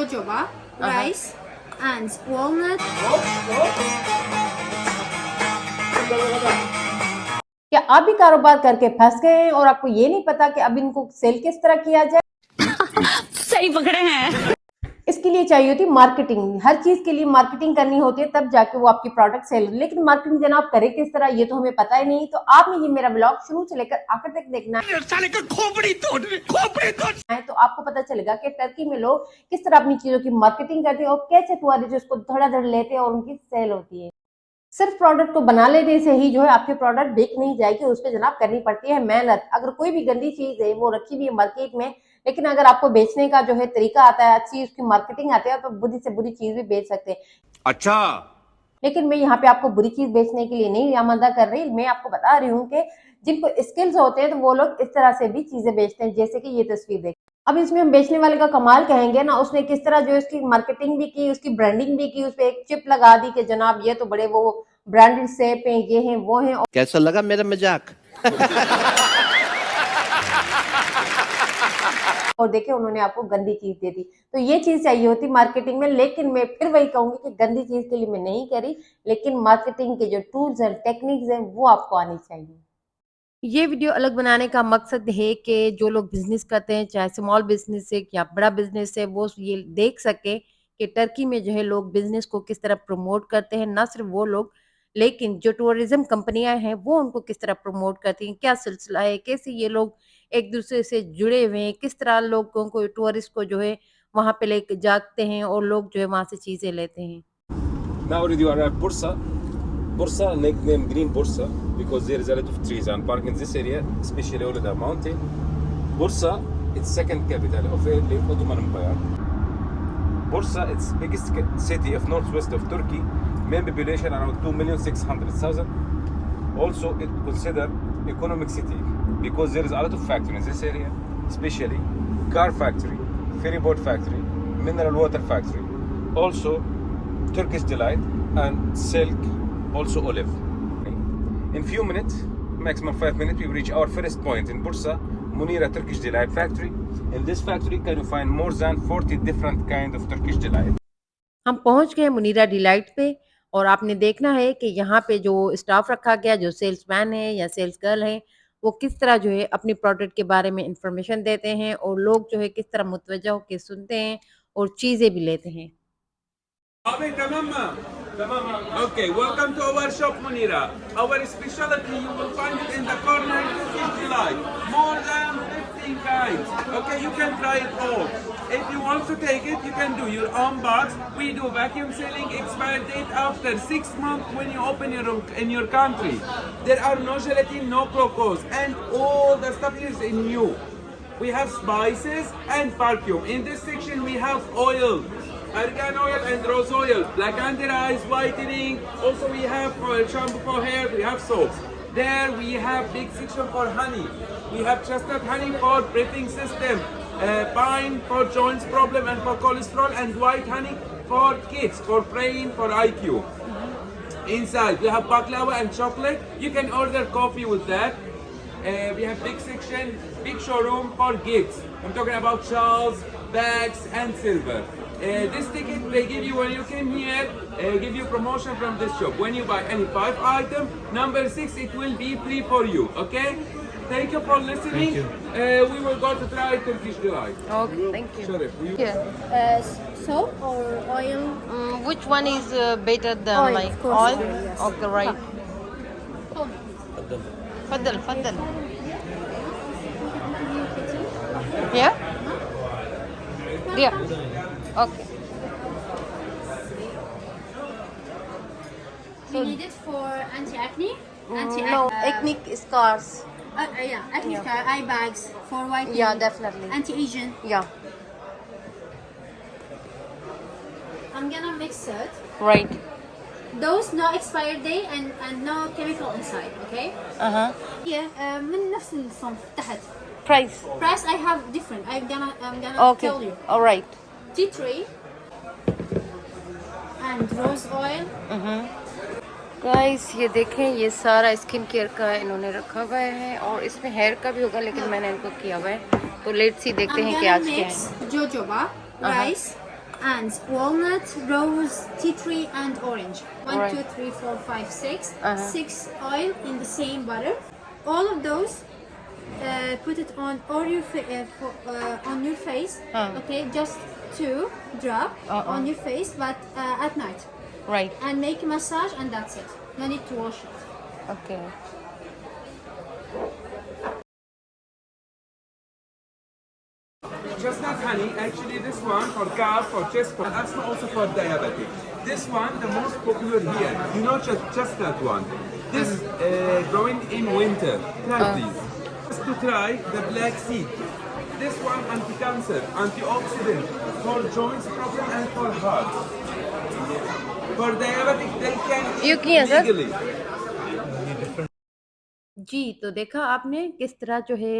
jojoba, rice, and walnut. क्या आप भी कारोबार करके फंस गए हैं और आपको ये नहीं पता कि अब इनको सेल किस तरह किया जाए? सही पकड़े हैं। इसके लिए चाहिए होती मार्केटिंग। हर चीज के लिए मार्केटिंग करनी होती है, तब जाके वो आपकी प्रोडक्ट सेल। लेकिन मार्केटिंग जनाब करे किस तरह, ये तो हमें पता ही नहीं। तो आपने ये मेरा ब्लॉग शुरू से लेकर आखिर तक देखना है, तो आपको पता चलेगा कि टर्की में लोग किस तरह अपनी चीजों की मार्केटिंग करते हैं और कैसे टूरिस्ट उसको धड़ाधड़ लेते हैं और उनकी सेल होती है। सिर्फ प्रोडक्ट को बना लेने से ही जो है आपकी प्रोडक्ट बिक नहीं जाएगी, उस पर जनाब करनी पड़ती है मेहनत। अगर कोई भी गंदी चीज है वो रखी हुई है मार्केट में, लेकिन अगर आपको बेचने का जो है तरीका आता है, अच्छी उसकी मार्केटिंग आती है, तो बुरी से बुरी चीज भी बेच सकते हैं। अच्छा, लेकिन मैं यहाँ पे आपको बुरी चीज बेचने के लिए नहीं आमदा कर रही, मैं आपको बता रही हूँ कि जिनको स्किल्स होते हैं तो वो लोग इस तरह से भी चीजें बेचते हैं, जैसे कि ये तस्वीर देख। अब इसमें हम बेचने वाले का कमाल कहेंगे ना, उसने किस तरह जो इसकी मार्केटिंग भी की, उसकी ब्रांडिंग भी की, उस पर एक चिप लगा दी कि जनाब ये तो बड़े वो ब्रांडेड सेप हैं, ये हैं वो हैं। कैसा लगा मेरा मजाक? और देखे उन्होंने आपको गंदी चीज दे दी। तो ये चीज चाहिए होती मार्केटिंग में। लेकिन मैं फिर वही कहूंगी कि गंदी चीज के लिए मैं नहीं करी, लेकिन मार्केटिंग के जो टूल्स एंड टेक्निक्स हैं वो आपको आनी चाहिए। ये वीडियो अलग बनाने का मकसद है कि जो लोग बिजनेस करते हैं, चाहे स्मॉल बिजनेस है या बड़ा बिजनेस है, वो ये देख सके कि टर्की में जो है लोग बिजनेस को किस तरह प्रमोट करते हैं। ना सिर्फ वो लोग, लेकिन जो टूरिज्म कंपनियां हैं वो उनको किस तरह प्रमोट करती हैं, क्या सिलसिला है, कैसे ये लोग एक दूसरे से जुड़े हुए हैं, किस तरह लोगों को, टूरिस्ट को जो है वहां पे लेके जाते हैं और लोग जो है वहां से चीजें लेते हैं। Now already you are at Bursa. Bursa, nicknamed Green Bursa, because there is a lot of trees and park in this area, especially over the mountain. Bursa, it's second capital of the Ottoman Empire. Bursa, it's biggest city of northwest of Turkey. Main population around 2,600,000. Also, it considered economic city because there is a lot of factories in this area, especially car factory, ferry boat factory, mineral water factory. Also, Turkish delight and silk, also olive. In few minutes, maximum 5 minutes, we reach our first point in Bursa, Munira Turkish delight factory. In this factory, can you find more than 40 different kind of Turkish delight. हम पहुंच गए Munira delight पे और आपने देखना है कि यहाँ पे जो स्टाफ रखा गया, जो सेल्समैन है या सेल्स गर्ल है, वो किस तरह जो है अपनी प्रोडक्ट के बारे में इंफॉर्मेशन देते हैं और लोग जो है किस तरह मुतवज्जा होकर सुनते हैं और चीजें भी लेते हैं। Okay, welcome to our shop, Munira. Our specialty, you will find it in the corner, Turkish delight. More than 15 kinds. Okay, you can try it all. If you want to take it, you can do your own box. We do vacuum sealing, expired date after 6 months when you open in your country. There are no gelatin, no glucose, and all the stuff is in new. We have spices and perfume. In this section, we have oil. Argan oil and rose oil, black under eyes, whitening. Also we have shampoo for hair, we have soaps. There we have big section for honey. We have chestnut honey for breathing system, pine for joints problem and for cholesterol, and white honey for kids, for brain, for IQ. Inside we have baklava and chocolate. You can order coffee with that. We have big section, big showroom for gifts. I'm talking about shawls, bags and silver. This ticket they give you when you came here, give you promotion from this shop. When you buy any 5 item, number 6, it will be free for you. Okay? Thank you for listening. We will go to try Turkish delight. Okay, thank you. Sure. Soap or oil? Which one is better than Oil, like of course, oil? oil, yes. Okay, right. Faddal, faddal. Yeah? Yeah. Okay. We need it for anti-acne. No, ethnic scars. Yeah, acne scar, eye bags, for whitening. Yeah, definitely. Anti-Asian. Yeah. I'm gonna mix it. Right. Those no expired day and no chemical inside. Okay. Yeah. من نفس الصنف تحت. Price. Price I have different. I'm gonna Okay. tell you. All right. Tea tree and rose oil. Guys ये देखें, ये सारा skin care का इन्होंने रखा हुआ है और इसमें हेयर का भी होगा, लेकिन मैंने इनको किया हुआ है। तो लेट्स सी देखते हैं कि आज क्या है। Jojoba, rice, and walnut, rose, tea tree, and orange. One, Alright. 2, 3, 4, 5, 6. Uh-huh. 6 oil in the same butter. All of those, put it on on your face. Okay, just 2 drop on your face, but at night. Right. And make a massage, and that's it. No need to wash it. Okay. Chestnut honey, actually this one for calf, for chest, for asthma, also for diabetic. This one, the most popular here. You know chestnut one. This growing in winter. Try please. Just to try the black seed. This one anti-cancer, antioxidant for joints problem and for heart. For diabetic, they You can sir? legally. जी, तो देखा आपने किस तरह जो है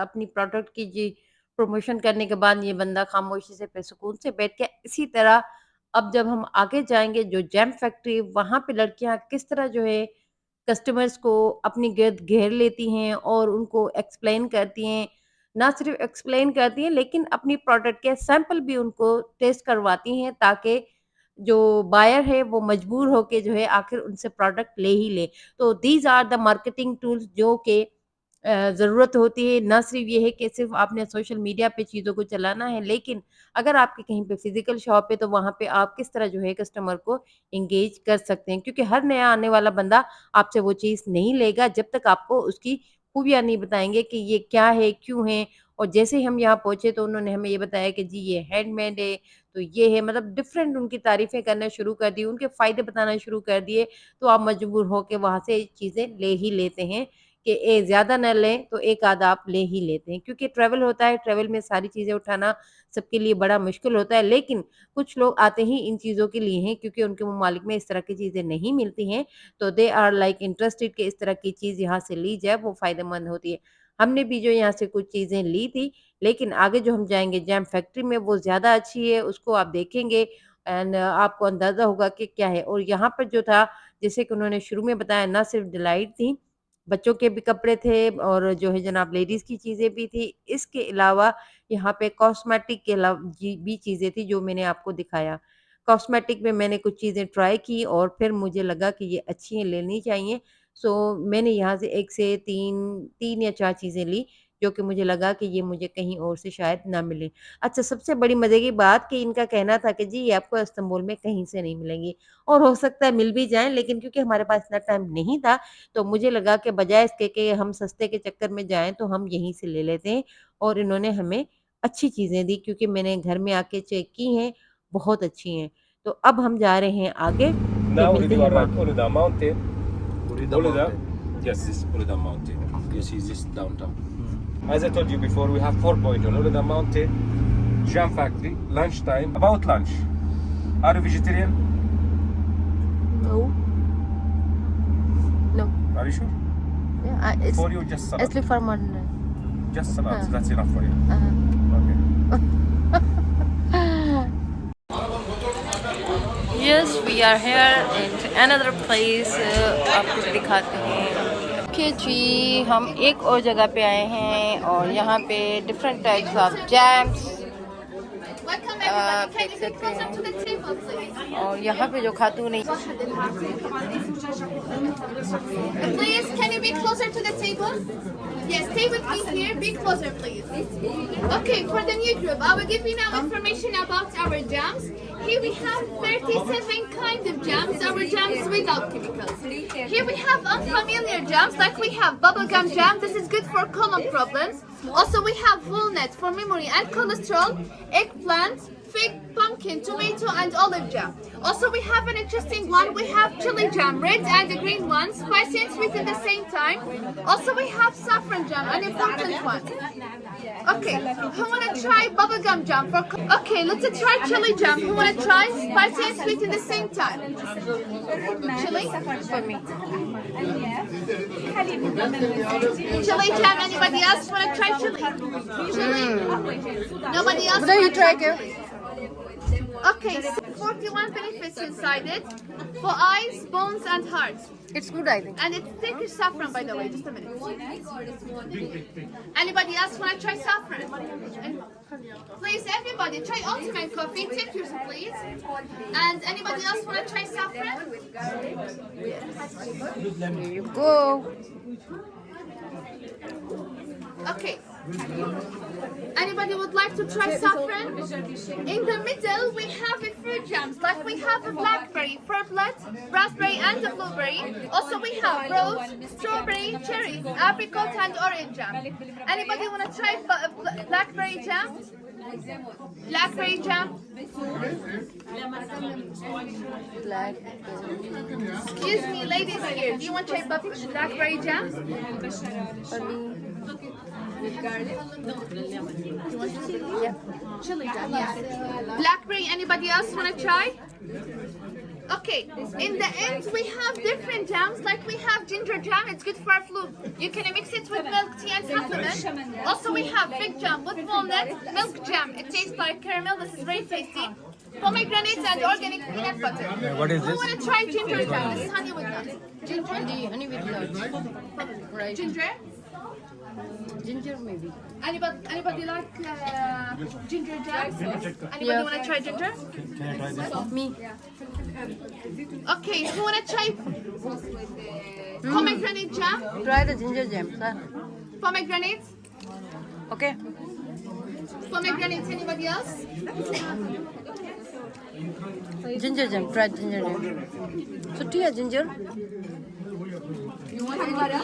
अपनी product की जी promotion करने के बाद ये बंदा खामोशी से सुकून से बैठ के इसी तरह अब जब हम आगे जाएंगे जो जैम फैक्ट्री वहां पे लड़कियां किस तरह जो है कस्टमर्स को अपनी गिरद घेर लेती हैं और उनको एक्सप्लेन करती हैं, ना सिर्फ एक्सप्लेन करती हैं लेकिन अपनी प्रोडक्ट के सैंपल भी उनको टेस्ट करवाती हैं ताकि जो बायर है वो मजबूर होके जो है आखिर उनसे प्रोडक्ट ले ही ले। तो these are the marketing tools जो कि ज़रूरत होती है। ना सिर्फ ये है कि सिर्फ आपने सोशल मीडिया पे चीज़ों को चलाना है, लेकिन अगर आपकी कहीं पे फिजिकल शॉप है तो वहाँ पे आप किस तरह जो है कस्टमर को एंगेज कर सकते हैं, क्योंकि हर नया आने वाला बंदा आपसे वो चीज़ नहीं लेगा जब तक आपको उसकी खूबियाँ नहीं बताएंगे कि ये क्या है, क्यों है। और जैसे ही हम यहाँ पहुँचे तो उन्होंने हमें ये बताया कि जी ये हैंडमेड है, तो ये है, मतलब डिफरेंट उनकी तारीफ़ें करना शुरू कर दी, उनके फ़ायदे बताना शुरू कर दिए, तो आप मजबूर होके वहाँ से चीज़ें ले ही लेते हैं कि ज़्यादा ना लें तो एक आधा आप ले ही लेते हैं, क्योंकि ट्रैवल होता है, ट्रैवल में सारी चीज़ें उठाना सबके लिए बड़ा मुश्किल होता है। लेकिन कुछ लोग आते ही इन चीज़ों के लिए हैं क्योंकि उनके ममालिक में इस तरह की चीज़ें नहीं मिलती हैं, तो दे आर लाइक इंटरेस्टेड कि इस तरह की चीज़ यहाँ से ली जाए, वो फ़ायदेमंद होती है। हमने भी जो यहाँ से कुछ चीज़ें ली थी, लेकिन आगे जो हम जाएँगे जैम फैक्ट्री में वो ज़्यादा अच्छी है, उसको आप देखेंगे एंड आपको अंदाज़ा होगा कि क्या है। और यहाँ पर जो था, जैसे कि उन्होंने शुरू में बताया, ना सिर्फ डिलाइट थी, बच्चों के भी कपड़े थे और जो है जनाब लेडीज़ की चीज़ें भी थी। इसके अलावा यहाँ पे कॉस्मेटिक के भी चीज़ें थी जो मैंने आपको दिखाया। कॉस्मेटिक में मैंने कुछ चीज़ें ट्राई की और फिर मुझे लगा कि ये अच्छी हैं, लेनी चाहिए। सो मैंने यहाँ से 1 से 3 या 4 चीज़ें ली, जो कि मुझे लगा कि ये मुझे कहीं और से शायद ना मिले। अच्छा, सबसे बड़ी मज़े की बात कि इनका कहना था कि जी ये आपको इस्तांबुल में कहीं से नहीं मिलेंगी, और हो सकता है मिल भी जाएँ, लेकिन क्योंकि हमारे पास इतना टाइम नहीं था, तो मुझे लगा कि बजाय इसके कि हम सस्ते के चक्कर में जाएँ, तो हम यहीं से ले लेते हैं। और इन्होंने हमें अच्छी चीज़ें दी, क्योंकि मैंने घर में आके चेक की हैं, बहुत अच्छी हैं। तो अब हम जा रहे हैं आगे, फिर Now मिलते you हैं are at वहाँ। Uludağ mountain. Uludağ mountain. Yes, this is Uludağ mountain. You see this downtown. As I told you before, we have 4 points on Uludağ mountain, jam factory, lunchtime. About lunch, are you vegetarian? No. No. Are you sure? Yeah, it's For you, just salad. actually for modern. Just salad. Uh. That's enough for you. Okay. Yes, we are here in another place. आपको दिखाते हैं। Okay जी, हम एक और जगह पे आए हैं और यहाँ पे डिफरेंट टाइप्स ऑफ जैम्स देख सकते हैं। और यहाँ पे जो खातून है, Please, can you be closer to the table? Yes, stay with me here. Be closer, please. Okay, for the new group, I will give you now information about our jams. Here we have 37 kinds of jams. Our jams without chemicals. Here we have unfamiliar jams, like we have bubblegum jam. This is good for colon problems. Also, we have walnut for memory and cholesterol, eggplant, fig, pumpkin, tomato, and olive jam. Also, we have an interesting one. We have chili jam, red and the green one, spicy and sweet at the same time. Also, we have saffron jam, an important one. Okay, who wanna try bubblegum jam? Okay, let's try chili jam. Who wanna try spicy and sweet at the same time? Chili for me. Chili jam. Anybody else wanna try chili? Chili. Nobody else. you try, girl. Okay, so 41 benefits inside it for eyes, bones, and heart. It's good, I think. And it's Turkish saffron, by the way. Just a minute. Anybody else want to try saffron? Please, everybody, try ultimate coffee. Take yours, please. And anybody else want to try saffron? Here you go. Okay. Anybody would like to try saffron? In the middle, we have a fruit jams. Like we have a blackberry, furblet, raspberry, and a blueberry. Also, we have rose, strawberry, cherry, apricot, and orange jam. Anybody want to try blackberry jam? Blackberry jam? Excuse me, ladies here. Do you want to try blackberry jam? With garlic? No. You want chili? Yeah. Chili jam, yeah. Blackberry, anybody else want to try? Okay, in the end we have different jams, like we have ginger jam, it's good for flu. You can mix it with milk tea and supplement. Also we have fig jam with walnut, milk jam, it tastes like caramel, this is very tasty. Pomegranate and organic peanut butter. What is Who this? want to try ginger jam? This is honey with nuts. Ginger? Honey with nuts. Right. Ginger? Ginger maybe. Anybody like ginger jam? Anybody want to try ginger? Can I try this? Me. Okay, who want to try pomegranate jam? Try the ginger jam, sir. Pomegranate? Okay. Pomegranate, anybody else? Ginger jam. Try ginger jam. So, tea ginger.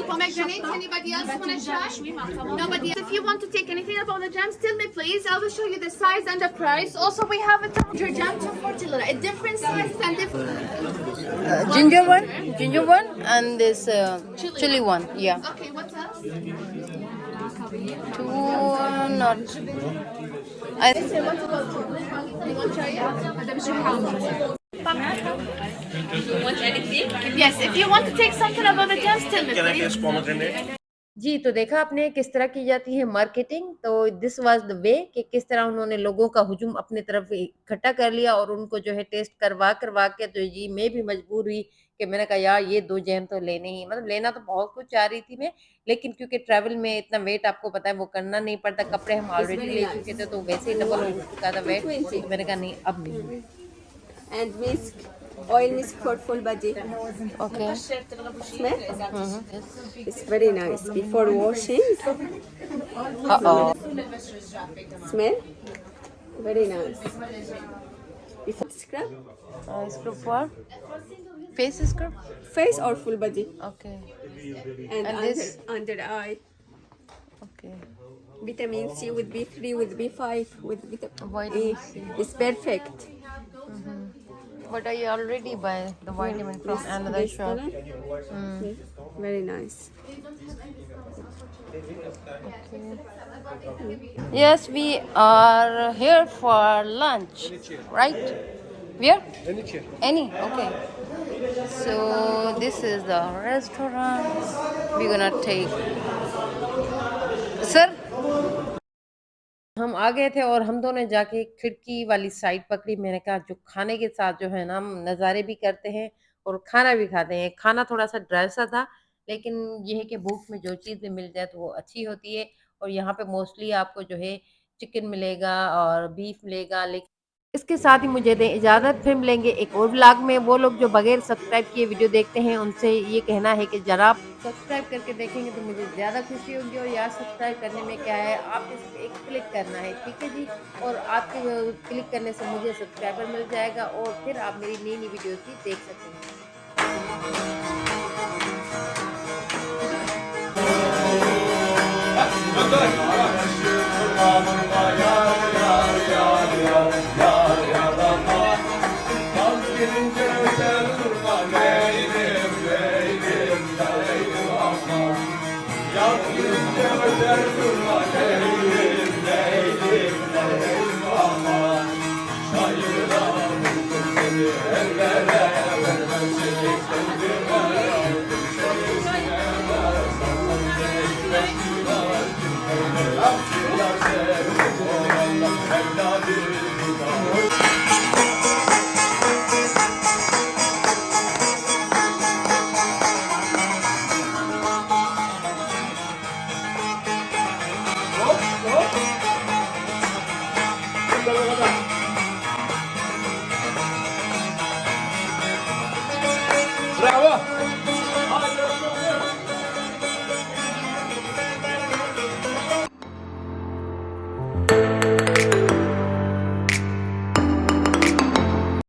Pomegranate, anybody else want to try? Nobody else. If you want to take anything about the jams, tell me please. I will show you the size and the price. Also, we have a ginger jam, 240 lira. A different size and different. Ginger one, and this chili one. Yeah. Okay, what else? Two not. I You want to try it? You want anything? Yes, if you want to take something about the jams, tell me please. जी तो देखा आपने किस तरह की जाती है marketing. तो this was the way कि किस तरह उन्होंने लोगों का हुजूम अपने तरफ इकट्ठा कर लिया और उनको जो है टेस्ट करवा के तो जी मैं भी मजबूर हुई कि मैंने कहा यार ये 2 जैम तो लेने ही, मतलब लेना तो बहुत कुछ चाह रही थी मैं, लेकिन क्योंकि ट्रैवल में इतना वेट आपको पता है वो करना नहीं पड़ता, कपड़े हम ऑलरेडी ले चुके थे तो वैसे ही डबल हो चुका था वेट, तो मैंने कहा नहीं अब नहीं। And whisk, oil whisk for full body. Okay Smell? It's very nice. Before washing, smell? Very nice. Before scrub? Scrub for face scrub. Face or full body? Okay And And this? under eye. Okay Vitamin C with B3, with B5, with vitamin Vitamin E. C. It's perfect. But I already buy the vitamin from another This shop. color? Yes. Very nice. Yes, we are here for lunch, right? Where? Any? Okay. So this is the restaurant. We're gonna take. Sir? हम आ गए थे और हम दोनों जाके खिड़की वाली side पकड़ी। मैंने कहा जो खाने के साथ जो है ना हम नज़ारे भी करते हैं और खाना भी खाते हैं। खाना थोड़ा सा ड्राई सा था, लेकिन ये है कि भूख में जो चीज़ें मिल जाए तो वो अच्छी होती है। और यहाँ पे मोस्टली आपको जो है चिकन मिलेगा और बीफ मिलेगा। लेकिन इसके साथ ही मुझे दें इजाज़त, फिर मिलेंगे एक और व्लॉग में। वो लोग जो बगैर सब्सक्राइब किए वीडियो देखते हैं उनसे ये कहना है कि ज़रा आप सब्सक्राइब करके देखेंगे तो मुझे ज़्यादा खुशी होगी। और यार सब्सक्राइब करने में क्या है, आप इस पर एक क्लिक करना है, ठीक है जी। और आपके क्लिक करने से मुझे सब्सक्राइबर मिल जाएगा और फिर आप मेरी नई नई वीडियोज़ भी देख सकेंगे।